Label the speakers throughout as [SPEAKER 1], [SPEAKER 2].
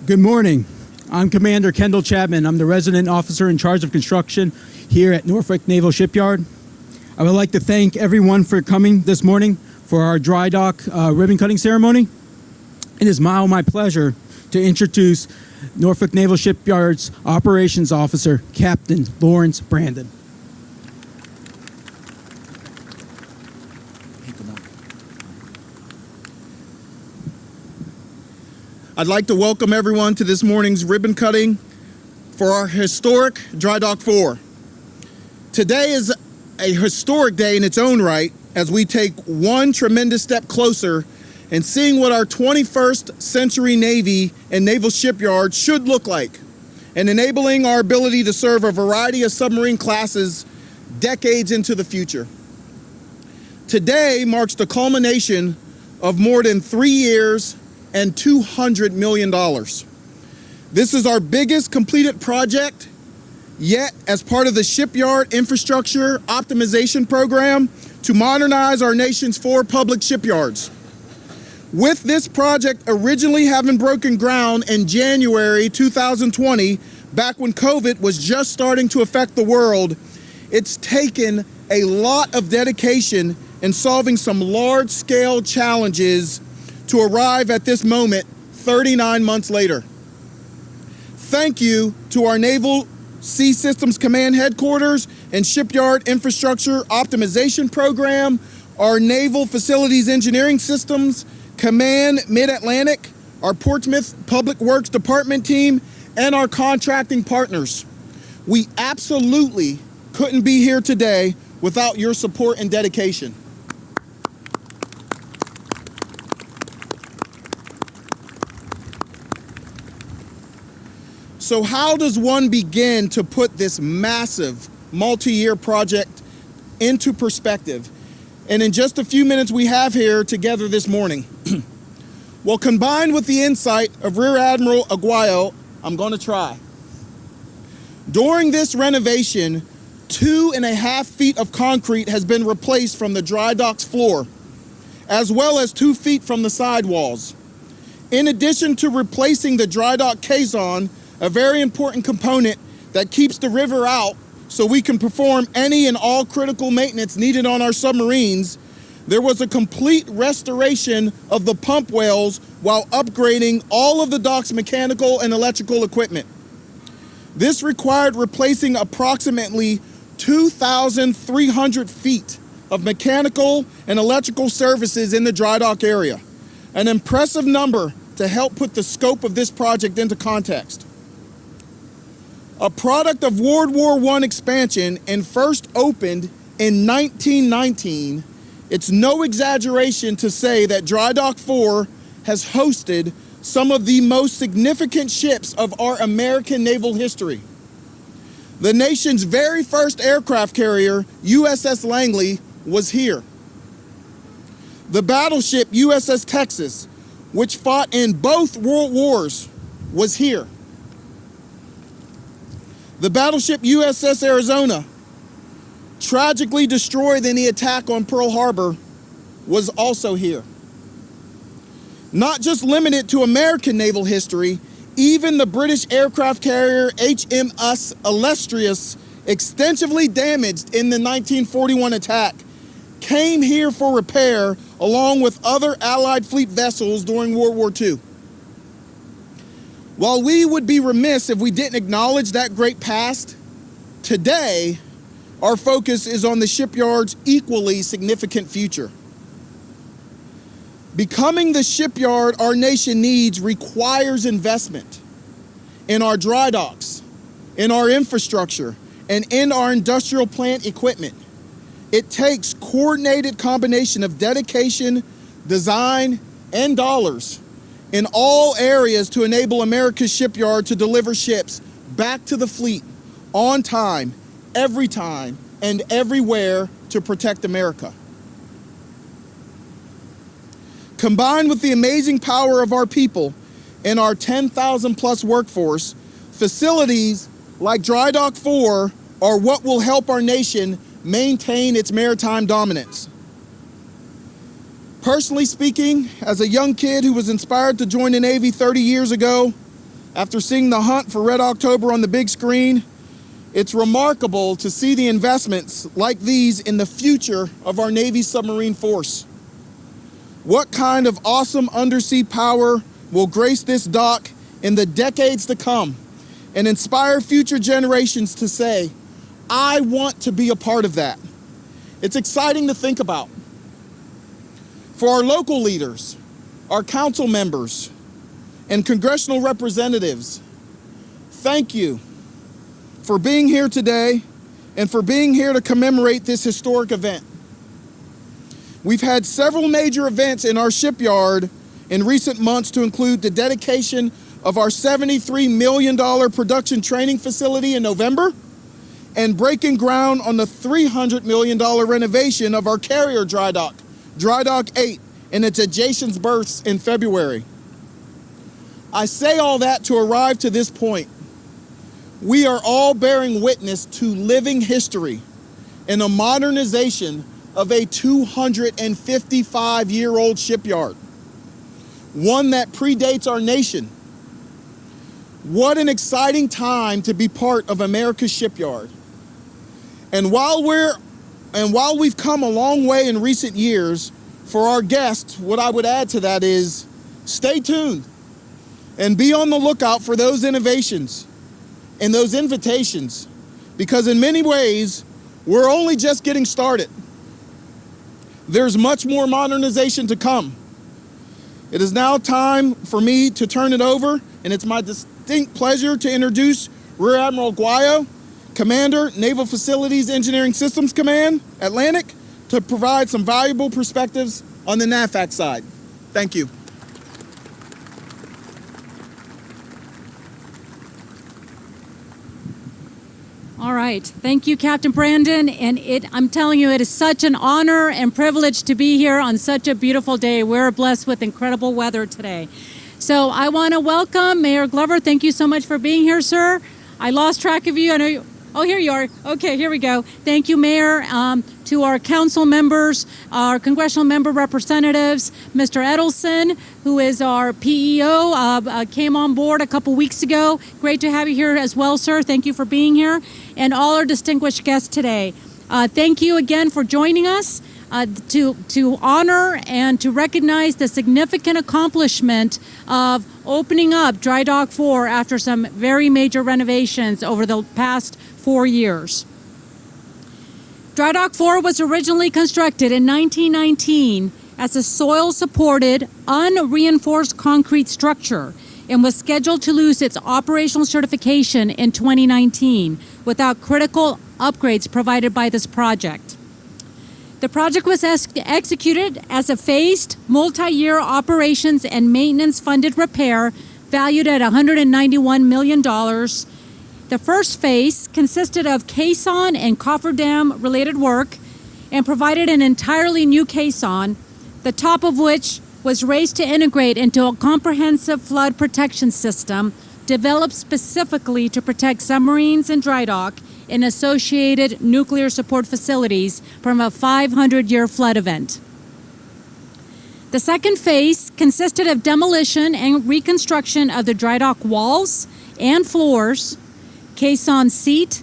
[SPEAKER 1] Good morning. I'm Commander Kendall Chapman. I'm the resident officer in charge of construction here at Norfolk Naval Shipyard. I would like to thank everyone for coming this morning for our dry dock ribbon cutting ceremony. It is now my pleasure to introduce Norfolk Naval Shipyard's Operations Officer, Captain Lawrence Brandon.
[SPEAKER 2] I'd like to welcome everyone to this morning's ribbon cutting for our historic Drydock 4. Today is a historic day in its own right as we take one tremendous step closer in seeing what our 21st century Navy and Naval Shipyard should look like, and enabling our ability to serve a variety of submarine classes decades into the future. Today marks the culmination of more than 3 years and $200 million. This is our biggest completed project yet as part of the Shipyard Infrastructure Optimization Program to modernize our nation's 4 public shipyards. With this project originally having broken ground in January 2020, back when COVID was just starting to affect the world, it's taken a lot of dedication in solving some large-scale challenges to arrive at this moment 39 months later. Thank you to our Naval Sea Systems Command Headquarters and Shipyard Infrastructure Optimization Program, our Naval Facilities Engineering Systems, Command Mid-Atlantic, our Portsmouth Public Works Department team, and our contracting partners. We absolutely couldn't be here today without your support and dedication. So how does one begin to put this massive multi-year project into perspective? And in just a few minutes we have here together this morning. Well, combined with the insight of Rear Admiral Aguayo, I'm going to try. During this renovation, 2.5 feet of concrete has been replaced from the dry dock's floor, as well as 2 feet from the sidewalls. In addition to replacing the dry dock caisson, a very important component that keeps the river out so we can perform any and all critical maintenance needed on our submarines, there was a complete restoration of the pump wells while upgrading all of the dock's mechanical and electrical equipment. This required replacing approximately 2,300 feet of mechanical and electrical services in the dry dock area, an impressive number to help put the scope of this project into context. A product of World War I expansion and first opened in 1919, it's no exaggeration to say that Drydock 4 has hosted some of the most significant ships of our American naval history. The nation's very first aircraft carrier, USS Langley, was here. The battleship USS Texas, which fought in both World Wars, was here. The battleship USS Arizona, tragically destroyed in the attack on Pearl Harbor, was also here. Not just limited to American naval history, even the British aircraft carrier HMS Illustrious, extensively damaged in the 1941 attack, came here for repair along with other Allied fleet vessels during World War II. While we would be remiss if we didn't acknowledge that great past, today our focus is on the shipyard's equally significant future. Becoming the shipyard our nation needs requires investment in our dry docks, in our infrastructure, and in our industrial plant equipment. It takes coordinated combination of dedication, design, and dollars in all areas to enable America's shipyard to deliver ships back to the fleet on time, every time, and everywhere to protect America. Combined with the amazing power of our people and our 10,000 plus workforce, facilities like Drydock 4 are what will help our nation maintain its maritime dominance. Personally speaking, as a young kid who was inspired to join the Navy 30 years ago, After seeing The Hunt for Red October on the big screen, it's remarkable to see the investments like these in the future of our Navy submarine force. What kind of awesome undersea power will grace this dock in the decades to come and inspire future generations to say, I want to be a part of that? It's exciting to think about. For our local leaders, our council members, and congressional representatives, thank you for being here today and for being here to commemorate this historic event. We've had several major events in our shipyard in recent months to include the dedication of our $73 million production training facility in November and breaking ground on the $300 million renovation of our carrier Drydock, Drydock 8, and its adjacent berths in February. I say all that to arrive to this point. We are all bearing witness to living history in a modernization of a 255-year-old shipyard, one that predates our nation. What an exciting time to be part of America's shipyard. And while we've come a long way in recent years, for our guests, what I would add to that is stay tuned and be on the lookout for those innovations and those invitations, because in many ways, we're only just getting started. There's much more modernization to come. It is now time for me to turn it over, and it's my distinct pleasure to introduce Rear Admiral Guayo, Commander, Naval Facilities Engineering Systems Command, Atlantic, to provide some valuable perspectives on the NAVFAC side. Thank you.
[SPEAKER 3] All right. Thank you, Captain Brandon. And I'm telling you, it is such an honor and privilege to be here on such a beautiful day. We're blessed with incredible weather today. So I want to welcome Mayor Glover. Thank you so much for being here, sir. I lost track of you. I know you. Oh, here you are. Okay, here we go. Thank you, Mayor. To our council members, our congressional member representatives, Mr. Edelson, who is our PEO, came on board a couple weeks ago. Great to have you here as well, sir. Thank you for being here. And all our distinguished guests today. Thank you again for joining us to honor and to recognize the significant accomplishment of opening up Drydock 4 after some very major renovations over the past 4 years. Drydock 4 was originally constructed in 1919 as a soil-supported, unreinforced concrete structure and was scheduled to lose its operational certification in 2019 without critical upgrades provided by this project. The project was executed as a phased, multi-year operations and maintenance-funded repair valued at $191 million. The first phase consisted of caisson and cofferdam related work and provided an entirely new caisson, the top of which was raised to integrate into a comprehensive flood protection system developed specifically to protect submarines and drydock and associated nuclear support facilities from a 500-year flood event. The second phase consisted of demolition and reconstruction of the drydock walls and floors, caisson seat,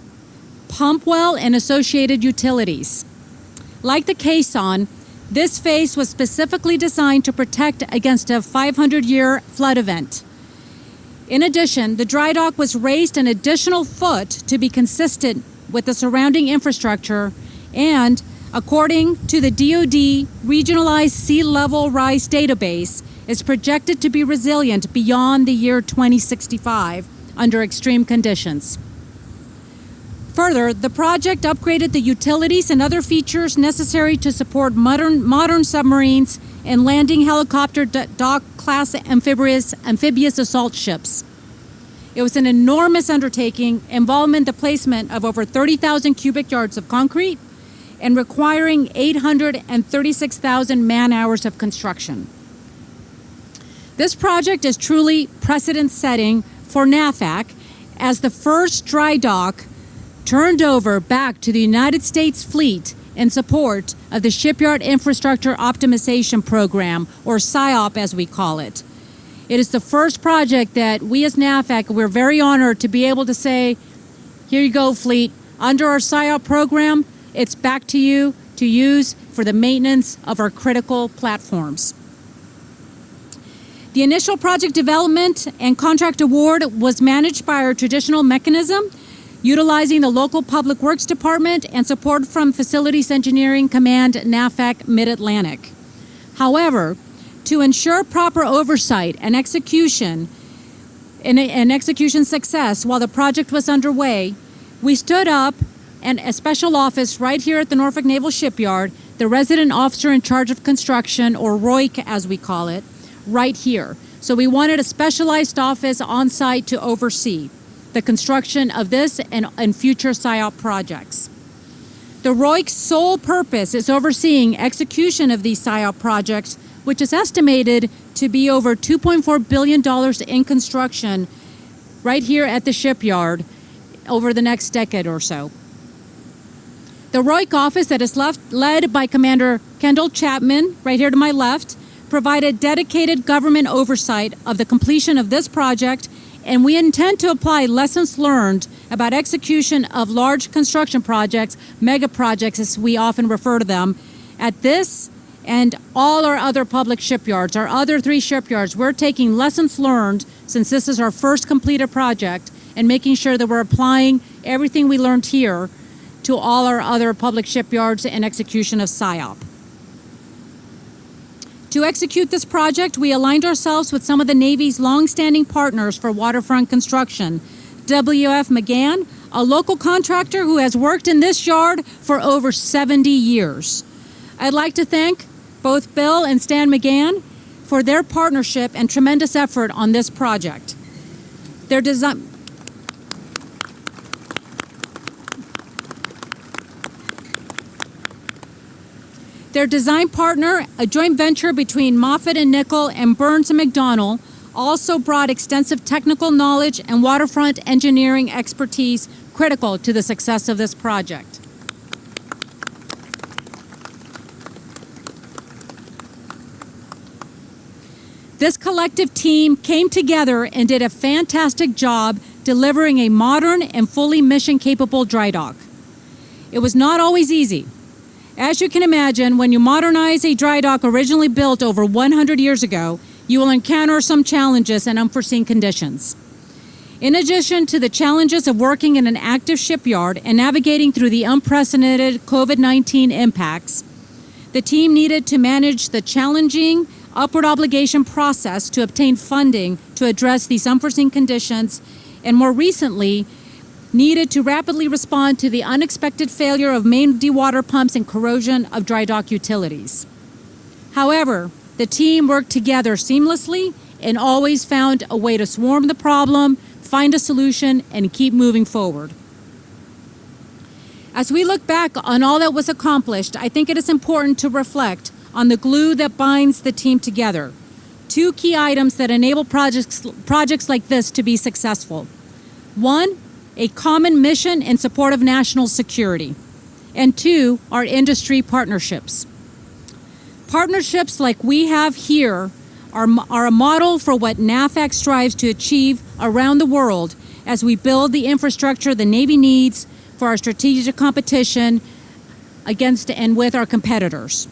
[SPEAKER 3] pump well, and associated utilities. Like the caisson, this phase was specifically designed to protect against a 500-year flood event. In addition, the drydock was raised an additional foot to be consistent with the surrounding infrastructure and, according to the DoD Regionalized Sea Level Rise Database, is projected to be resilient beyond the year 2065 under extreme conditions. Further, the project upgraded the utilities and other features necessary to support modern submarines and landing helicopter dock-class amphibious assault ships. It was an enormous undertaking involving the placement of over 30,000 cubic yards of concrete and requiring 836,000 man-hours of construction. This project is truly precedent-setting for NAVFAC as the first dry dock turned over back to the United States fleet in support of the Shipyard Infrastructure Optimization Program, or SIOP as we call it. It is the first project that we as NAVFAC, we're very honored to be able to say, here you go, fleet. Under our SIOP program, it's back to you to use for the maintenance of our critical platforms. The initial project development and contract award was managed by our traditional mechanism, utilizing the local Public Works Department and support from Facilities Engineering Command, NAVFAC Mid-Atlantic. However, to ensure proper oversight and execution success while the project was underway, we stood up a special office right here at the Norfolk Naval Shipyard, the Resident Officer in Charge of Construction, or ROIC as we call it, right here. So we wanted a specialized office on site to oversee the construction of this and future SIOP projects. The ROIC's sole purpose is overseeing execution of these SIOP projects, which is estimated to be over $2.4 billion in construction right here at the shipyard over the next decade or so. The ROIC office that is led by Commander Kendall Chapman, right here to my left, provided dedicated government oversight of the completion of this project, and we intend to apply lessons learned about execution of large construction projects, mega projects as we often refer to them, at this and all our other public shipyards, our other 3 shipyards. We're taking lessons learned, since this is our first completed project, and making sure that we're applying everything we learned here to all our other public shipyards and execution of SIOP. To execute this project, we aligned ourselves with some of the Navy's long-standing partners for waterfront construction, WF McGann, a local contractor who has worked in this yard for over 70 years. I'd like to thank both Bill and Stan McGann for their partnership and tremendous effort on this project. Their design partner, a joint venture between Moffitt and Nickel and Burns and McDonnell, also brought extensive technical knowledge and waterfront engineering expertise critical to the success of this project. This collective team came together and did a fantastic job delivering a modern and fully mission-capable dry dock. It was not always easy. As you can imagine, when you modernize a dry dock originally built over 100 years ago, you will encounter some challenges and unforeseen conditions. In addition to the challenges of working in an active shipyard and navigating through the unprecedented COVID-19 impacts, the team needed to manage the challenging upward obligation process to obtain funding to address these unforeseen conditions, and more recently, needed to rapidly respond to the unexpected failure of main dewater pumps and corrosion of dry dock utilities. However, the team worked together seamlessly and always found a way to swarm the problem, find a solution, and keep moving forward. As we look back on all that was accomplished, I think it is important to reflect on the glue that binds the team together. 2 key items that enable projects like this to be successful. 1, a common mission in support of national security. And 2, our industry partnerships. Partnerships like we have here are a model for what NAVFAC strives to achieve around the world as we build the infrastructure the Navy needs for our strategic competition against and with our competitors.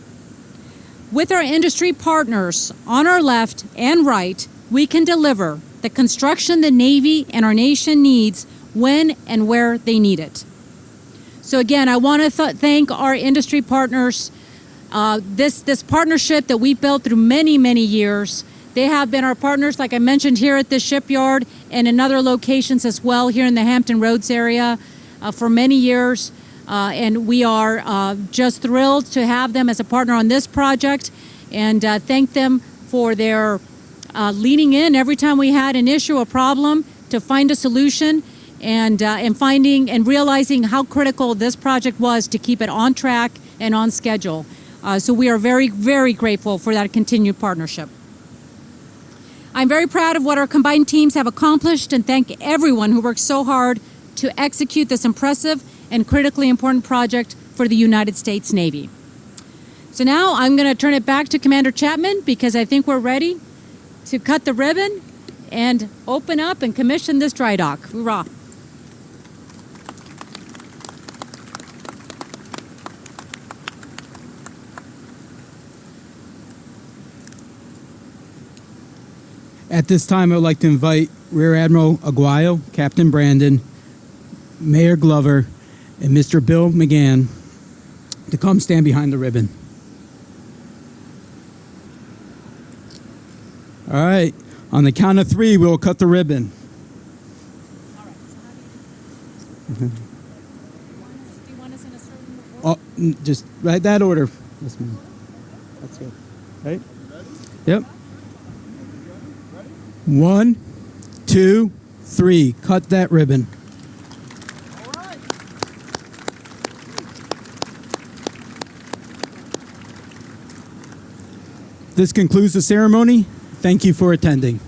[SPEAKER 3] With our industry partners on our left and right, we can deliver the construction the Navy and our nation needs when and where they need it. So again, I want to thank our industry partners. This partnership that we built through many, many years, they have been our partners, like I mentioned, here at the shipyard and in other locations as well, here in the Hampton Roads area for many years. And we are just thrilled to have them as a partner on this project, and thank them for their leaning in every time we had an issue, a problem, to find a solution, and finding and realizing how critical this project was to keep it on track and on schedule. So we are very, very grateful for that continued partnership. I'm very proud of what our combined teams have accomplished, and thank everyone who worked so hard to execute this impressive and critically important project for the United States Navy. So now I'm going to turn it back to Commander Chapman, because I think we're ready to cut the ribbon and open up and commission this dry dock. Hoorah.
[SPEAKER 1] At this time, I would like to invite Rear Admiral Aguayo, Captain Brandon, Mayor Glover, and Mr. Bill McGann to come stand behind the ribbon. All right. On the count of 3, we'll cut the ribbon.
[SPEAKER 3] Do you want us in a certain order?
[SPEAKER 1] Oh, just right that order. Yes, ma'am. That's good. Right? Yep. 1, 2, 3. Cut that ribbon. This concludes the ceremony. Thank you for attending.